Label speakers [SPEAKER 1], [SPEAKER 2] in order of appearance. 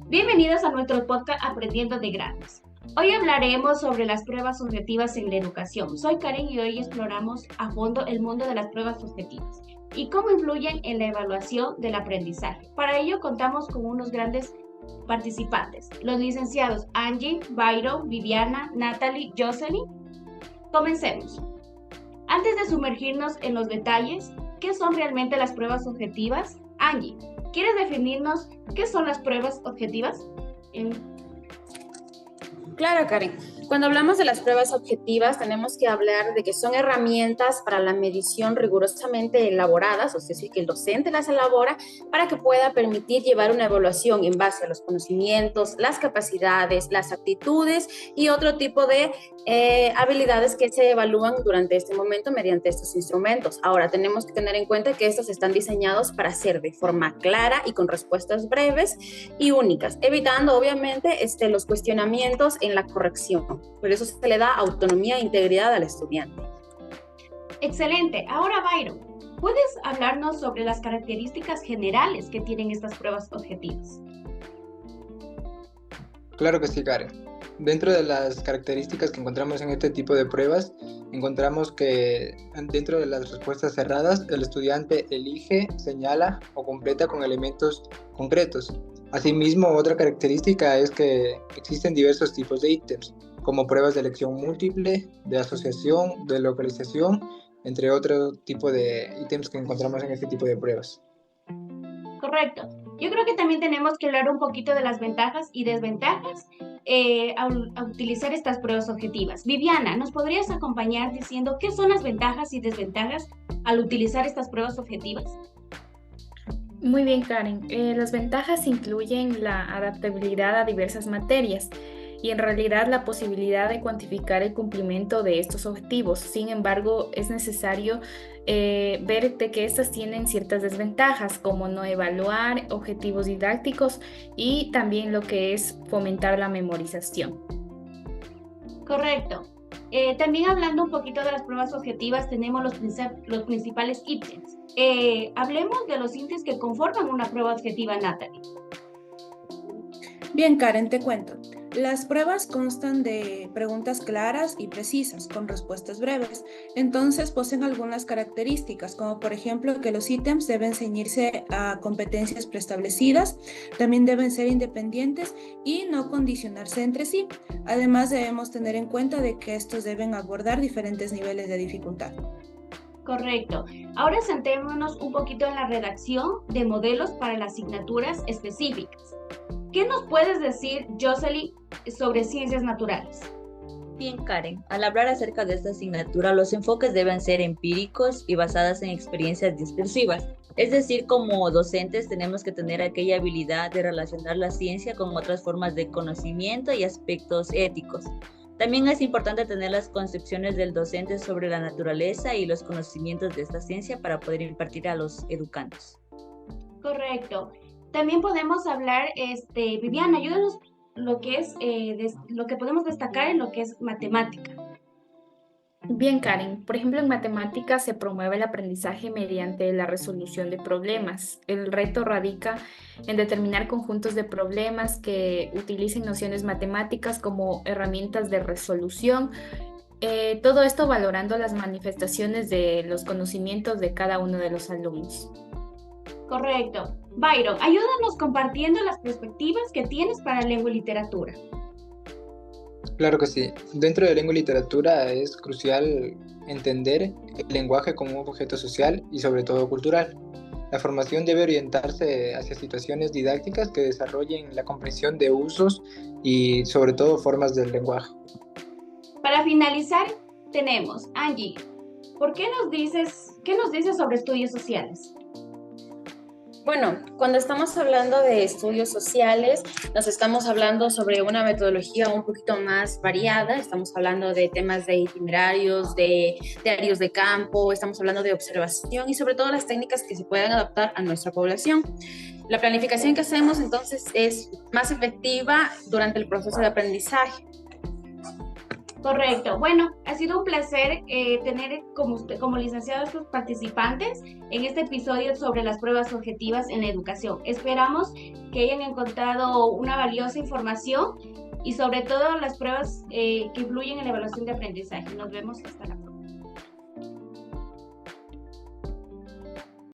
[SPEAKER 1] Bienvenidos a nuestro podcast Aprendiendo de Grandes. Hoy hablaremos sobre las pruebas objetivas en la educación. Soy Karen y hoy exploramos a fondo el mundo de las pruebas objetivas y cómo influyen en la evaluación del aprendizaje. Para ello contamos con unos grandes participantes, los licenciados Angie, Byron, Viviana, Natalie, Jocelyn. Comencemos. Antes de sumergirnos en los detalles, ¿qué son realmente las pruebas objetivas? Angie, ¿quieres definirnos qué son las pruebas objetivas?
[SPEAKER 2] Claro, Karen. Cuando hablamos de las pruebas objetivas, tenemos que hablar de que son herramientas para la medición rigurosamente elaboradas, o sea, que el docente las elabora para que pueda permitir llevar una evaluación en base a los conocimientos, las capacidades, las aptitudes y otro tipo de habilidades que se evalúan durante este momento mediante estos instrumentos. Ahora, tenemos que tener en cuenta que estos están diseñados para ser de forma clara y con respuestas breves y únicas, evitando obviamente los cuestionamientos en la corrección. Por eso se le da autonomía e integridad al estudiante.
[SPEAKER 1] Excelente. Ahora, Byron, ¿puedes hablarnos sobre las características generales que tienen estas pruebas objetivas?
[SPEAKER 3] Claro que sí, Karen. Dentro de las características que encontramos en este tipo de pruebas, encontramos que dentro de las respuestas cerradas, el estudiante elige, señala o completa con elementos concretos. Asimismo, otra característica es que existen diversos tipos de ítems, como pruebas de elección múltiple, de asociación, de localización, entre otro tipo de ítems que encontramos en este tipo de pruebas.
[SPEAKER 1] Correcto. Yo creo que también tenemos que hablar un poquito de las ventajas y desventajas a utilizar estas pruebas objetivas. Viviana, ¿nos podrías acompañar diciendo qué son las ventajas y desventajas al utilizar estas pruebas objetivas?
[SPEAKER 4] Muy bien, Karen. Las ventajas incluyen la adaptabilidad a diversas materias y en realidad la posibilidad de cuantificar el cumplimiento de estos objetivos. Sin embargo, es necesario ver de que estas tienen ciertas desventajas, como no evaluar objetivos didácticos y también lo que es fomentar la memorización.
[SPEAKER 1] Correcto. También hablando un poquito de las pruebas objetivas, tenemos los principales ítems. Hablemos de los ítems que conforman una prueba objetiva, Natalie.
[SPEAKER 5] Bien, Karen, te cuento. Las pruebas constan de preguntas claras y precisas, con respuestas breves. Entonces, poseen algunas características, como por ejemplo que los ítems deben ceñirse a competencias preestablecidas, también deben ser independientes y no condicionarse entre sí. Además, debemos tener en cuenta de que estos deben abordar diferentes niveles de dificultad.
[SPEAKER 1] Correcto. Ahora centrémonos un poquito en la redacción de modelos para las asignaturas específicas. ¿Qué nos puedes decir, Jocelyn, sobre ciencias naturales?
[SPEAKER 6] Bien, Karen, al hablar acerca de esta asignatura, los enfoques deben ser empíricos y basadas en experiencias discursivas. Es decir, como docentes tenemos que tener aquella habilidad de relacionar la ciencia con otras formas de conocimiento y aspectos éticos. También es importante tener las concepciones del docente sobre la naturaleza y los conocimientos de esta ciencia para poder impartir a los educandos.
[SPEAKER 1] Correcto. También podemos hablar, Viviana, ayúdanos lo que es lo que podemos destacar en lo que es matemática.
[SPEAKER 4] Bien, Karen. Por ejemplo, en matemáticas se promueve el aprendizaje mediante la resolución de problemas. El reto radica en determinar conjuntos de problemas que utilicen nociones matemáticas como herramientas de resolución. Todo esto valorando las manifestaciones de los conocimientos de cada uno de los alumnos.
[SPEAKER 1] Correcto. Byron, ayúdanos compartiendo las perspectivas que tienes para lengua y literatura.
[SPEAKER 3] Claro que sí. Dentro de lengua y literatura es crucial entender el lenguaje como un objeto social y sobre todo cultural. La formación debe orientarse hacia situaciones didácticas que desarrollen la comprensión de usos y sobre todo formas del lenguaje.
[SPEAKER 1] Para finalizar, tenemos, Angie, qué nos dices sobre estudios sociales?
[SPEAKER 2] Bueno, cuando estamos hablando de estudios sociales, nos estamos hablando sobre una metodología un poquito más variada. Estamos hablando de temas de itinerarios, de diarios de campo, estamos hablando de observación y sobre todo las técnicas que se pueden adaptar a nuestra población. La planificación que hacemos entonces es más efectiva durante el proceso de aprendizaje.
[SPEAKER 1] Correcto. Bueno, ha sido un placer tener como licenciados estos participantes en este episodio sobre las pruebas objetivas en la educación. Esperamos que hayan encontrado una valiosa información y sobre todo las pruebas que influyen en la evaluación de aprendizaje. Nos vemos hasta la próxima.